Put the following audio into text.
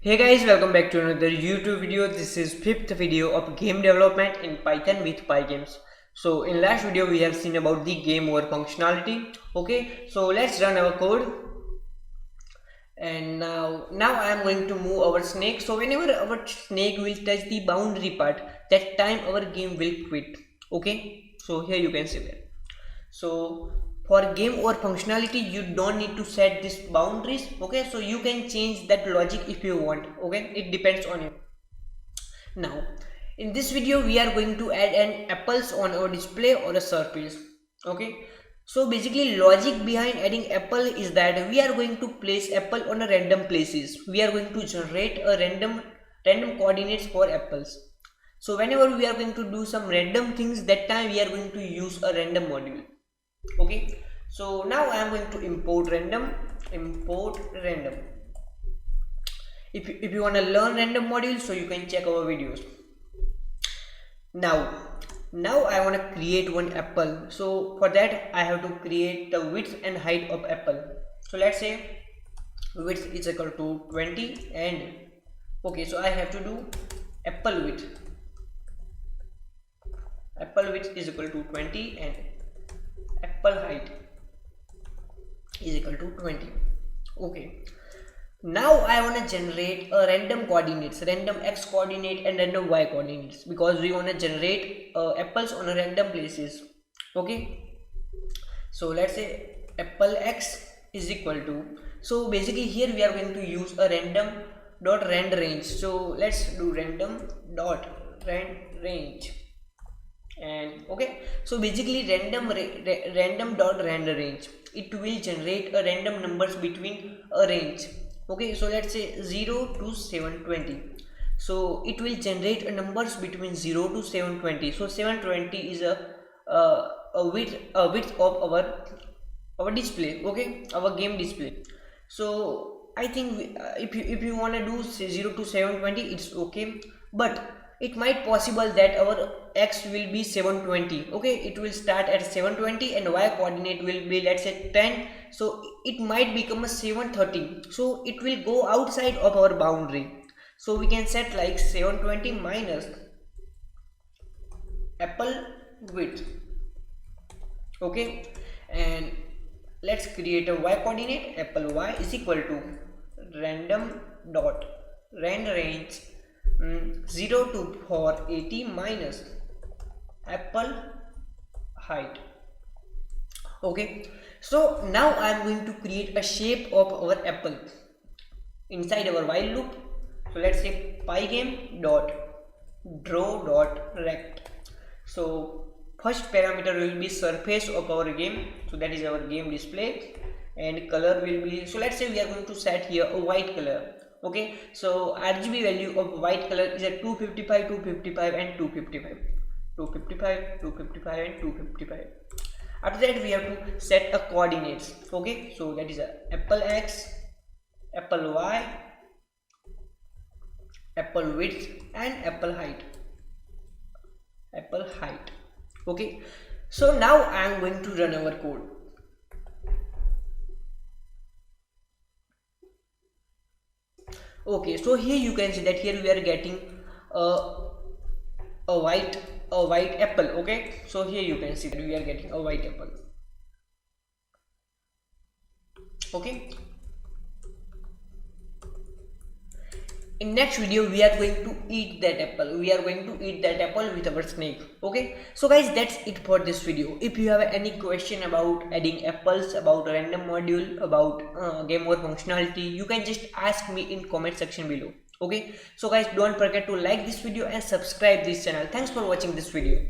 Hey guys, welcome back to another YouTube video. This is fifth video of game development in Python with Pygames. So in last video we have seen about the game over functionality. Okay, so let's run our code. And now I am going to move our snake. So whenever our snake will touch the boundary part, that time our game will quit. Okay, so here you can see that. So for game over functionality you don't need to set these boundaries. Okay, so you can change that logic if you want. Okay, it depends on you. Now in this video we are going to add an apples on our display or a surface. Okay, so basically logic behind adding apple is that we are going to place apple on a random places. We are going to generate a random coordinates for apples. So whenever we are going to do some random things, that time we are going to use a random module. Okay, so now I am going to import random. If you want to learn random modules, so you can check our videos. Now I want to create one apple. So for that I have to create the width and height of apple. So let's say width is equal to 20 and okay, so I have to do apple width is equal to 20 and apple height is equal to 20. Okay, now I want to generate a random coordinates, random x coordinate and random y coordinates, because we want to generate apples on a random places. Okay, so let's say apple x is equal to, so basically here we are going to use a random dot rand range. So let's do random dot rand range. And okay, so basically random dot rand range, it will generate a random numbers between a range. Okay, so let's say 0 to 720, so it will generate a numbers between 0 to 720. So 720 is a width of our display. Okay, our game display. So I think if you want to do 0 to 720, it's okay, but it might possible that our x will be 720. Okay, it will start at 720 and y coordinate will be, let's say, 10. So it might become a 730, so it will go outside of our boundary. So we can set like 720 minus apple width. Okay, and let's create a y coordinate. Apple y is equal to random dot rand range 0 to 480 minus apple height. Okay, so now I am going to create a shape of our apple inside our while loop. So let's say pygame dot draw dot rect. So first parameter will be surface of our game, so that is our game display, and color will be, so let's say we are going to set here a white color. Okay, so RGB value of white color is at 255, 255 and 255, 255, 255 and 255. After that we have to set a coordinates. Okay, so that is a apple x, apple y, apple width and apple height. Okay, so now I am going to run our code. Okay, so here you can see that here we are getting a white apple. Okay, so here you can see that we are getting a white apple. Okay, in next video we are going to eat that apple. With our snake. Okay, so guys, that's it for this video. If you have any question about adding apples, about random module, about game over functionality, you can just ask me in comment section below. Okay, so guys, don't forget to like this video and subscribe this channel. Thanks for watching this video.